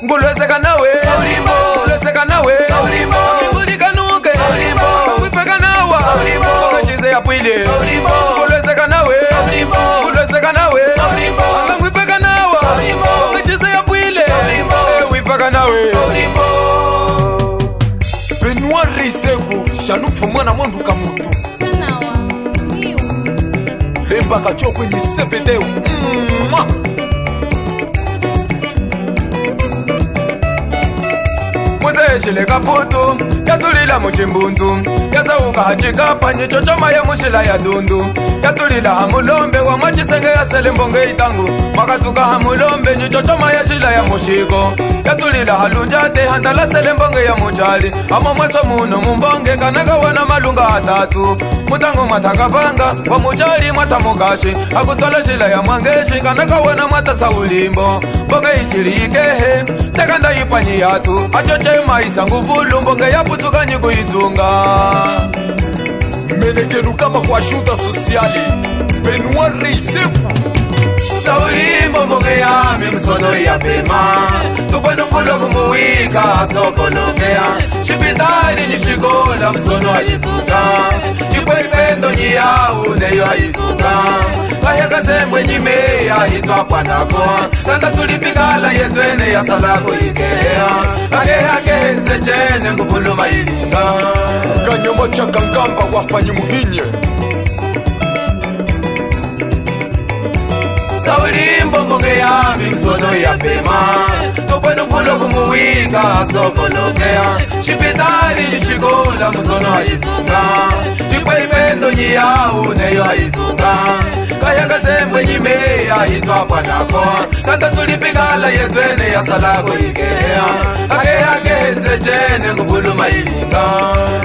ngulweseka nawe Saulimbo ngulweseka nawe Saulimbo ngulika nuke Saulimbo ngwipeka nawa Saulimbo ngachize ya pwile Saulimbo ngulweseka nawe Saulimbo ngulweseka nawe Saulimbo ngwipeka nawa Saulimbo ngachize ya pwile Saulimbo ngwipeka nawe Saulimbo Benoit Riseku shanufu mwana mwanduka muntu Nawa, miu. lemba kachokwe ni sebedeu Mwezeshile kaputu yatulila muchimbundu yazauka hachika panye chochoma ya mushila ya dundu yatulila hamulombe wa mwachisenge ya sele mbonge itangu mwakatuka hamulombe nyichochoma ya shila ya mushiko yatulila halunjate handala sele mbonge ya muchali amo mweso muno mumbonge kanaka wana malunga atatu mutangu mwatakapanga wa muchali mwatamukashi akutola shila ya mwangeshi kanaka wana mwata saulimbo mbonge ichili ikehe tekanda ipanyi yatu achoche maisa nguvulu mbonge yaputuka nyiku itunga menekenu kama kwa shuta sosiali Benoit Riseku Saulimbo mbonge yami msono ya pema tukwenu kulo kumuwika sokolokea shipitali nishikola msono ajitunga jikwependo nyiyawu neyo ajitunga kaya kasembwe nyimeya hitwa panakoa kanda tulipikala yetwene ya salako ikea akeake nsechene nguvuluma ilinga kanyomo chakankamba wafanyi muhinye Saulimbo mbonge yami msono ya pema tukwenu kulo kumuwika sokolokea shipitali nishikola msono ajitunga jikwependo nyiyawu neyo ajitunga kaya kasembwe nyimeya hitwa panakoa kanda tulipikala yetwene ya salako ikea akeake nsechene nguvuluma ilinga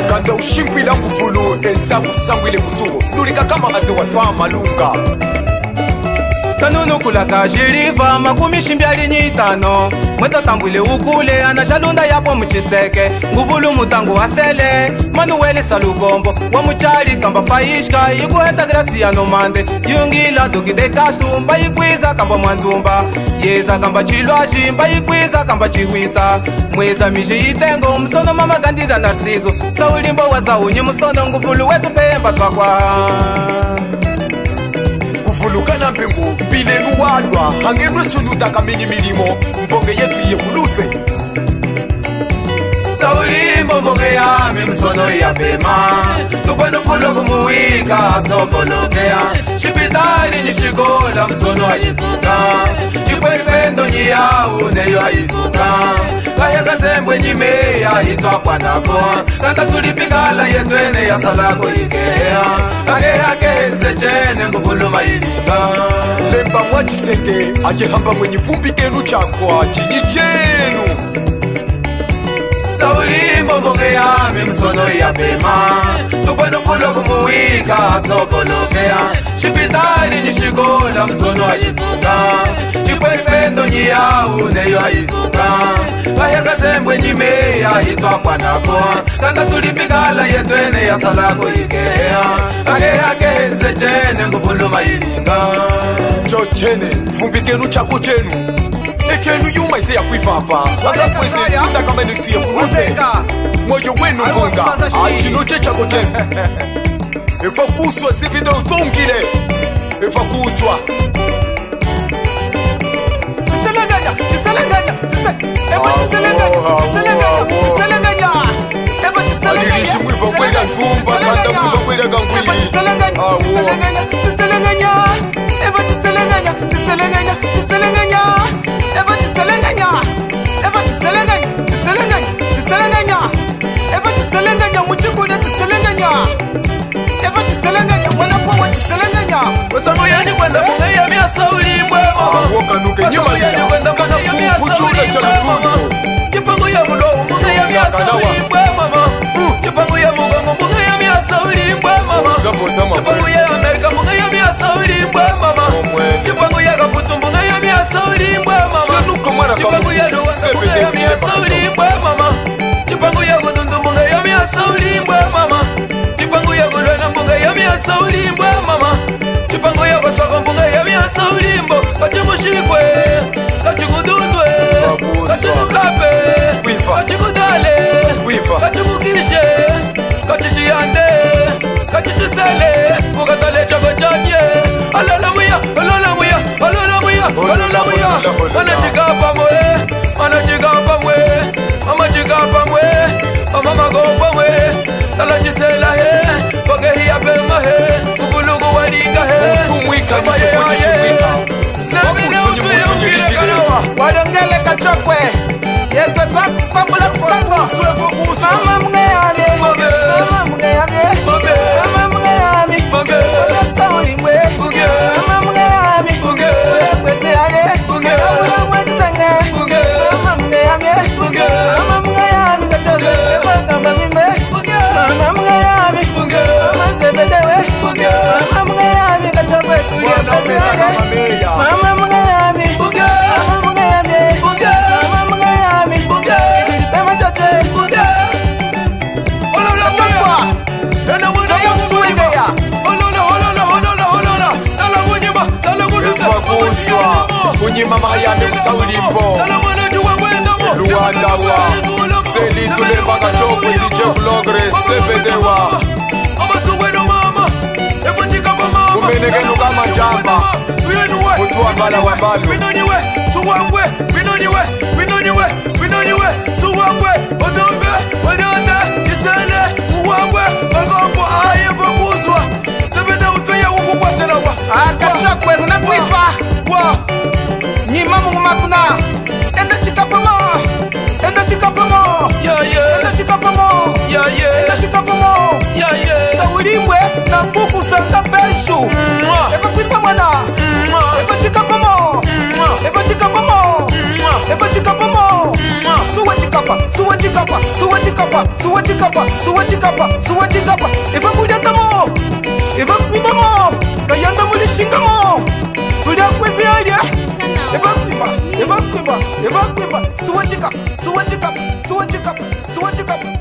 kanda ushimbwila nguvulu ensabu sangwile kusuho nulika kama aze watwa malunga kanunu kulaka jiliva makumi shimbyali nyitano mweta tambwile ukule anashalunda yapo muchiseke nguvulu mutangu asele manuwele salukombo wa muchali kamba faishka ikueta graciano mande yungila dogide kastu mba ikwiza kamba mwanzumba yeza kamba chilwaji mba ikwiza kamba chihwisa mweza miji itengo msono mama kandida narciso Saulimbo wazaunyi musono nguvulu wetu pemba twakwa kuvulukana mpengu mbilenu wadwa hangenwe suluta kamini milimo mbonge yetu iye kulutwe Saulimbo mbonge yami msono ya pema tukwenu kulo kumuwika sokolokea shipitali nishikola msono ajitunga jikwependo nyiyawu neyo ajitunga kaya kasembwe nyimeya hitwa panakoa kanda tulipikala yetwene ya salako ikea akeake nsechene nguvuluma ilinga lemba mwachiseke ajehamba mwenye vumbi kenu chakwa chinyi chenu Saulimbo mbonge yami msono ya pema tukwenu kulo kumuwika sokolokea shipitali nishikola msono ajitunga jikwependo nyiyawu neyo ajitunga kaya kasembwe nyimeya hitwa panakoa kanda tulipikala yetwene ya salako ikea akeake nsechene nguvuluma ilinga chochene vumbi kenu chako chenu echenu yuma ise yakwivapa akakweze tutakamene tuye kuruze moyo wenu mbonga achinoche chako chenu eva kuswa sivide utongile eva kuswa alilishi mwiva kwenda ntumba kanda mwiva kwenda kangwili Wasango yani kwenda munga ya mia Saulimbo wakanuke nyima ya kana fuku chula cha lutundu jipango ya mulo munga ya mia Saulimbo mama jipango ya munga ya mia Saulimbo mama jipango ya Amerika munga ya mia Saulimbo mama jipango ya Kaputu munga ya mia Saulimbo mama jipango ya Rwanda munga ya mia Saulimbo mama jipango ya Godundu munga ya mia Saulimbo mama jipango ya Golwana munga ya mia Saulimbo mama jipango ya Kosoko munga ya mia Saulimbo kachimushikwe kachigudundwe kachinuka Akachokwe yetwe twakupambula sango mama mngeyami mama mngeyami mama mngeyami sauli mwe mama mngeyami kwese ale mama mwetisenge mama mngeyami mama mngeyami kachokwe kamba mime mama mngeyami mama zebedewe mama mngeyami kachokwe tuye kwese ale mama mngeyami kunyima Mariane Kusaulimbo Luandawa Seli Tulembaka Chokwe DJ Blogre Sebedewa Kumenegenu kama jamba Mutu wambala wambalu Suwangwe Odonge Odonge Isele Uwangwe Magombo Ayevo Kuswa Sebede utoye uku kwa senawa Akachokwe unakwifa nyima mungu makuna enda chikapamo enda chikapamo enda chikapamo enda chikapamo saulimwe na mbuku sanga peshu eva kwipa mwana eva chikapamo eva chikapamo eva chikapamo suwa chikapa suwa chikapa suwa chikapa suwa chikapa suwa chikapa suwa chikapa eva kulyatamo eva kwipamo kayanda mulishingamo tulya kwezi alya Eva kwimba, suwa chikapa, suwa chikapa, suwa chikapa, suwa chikapa.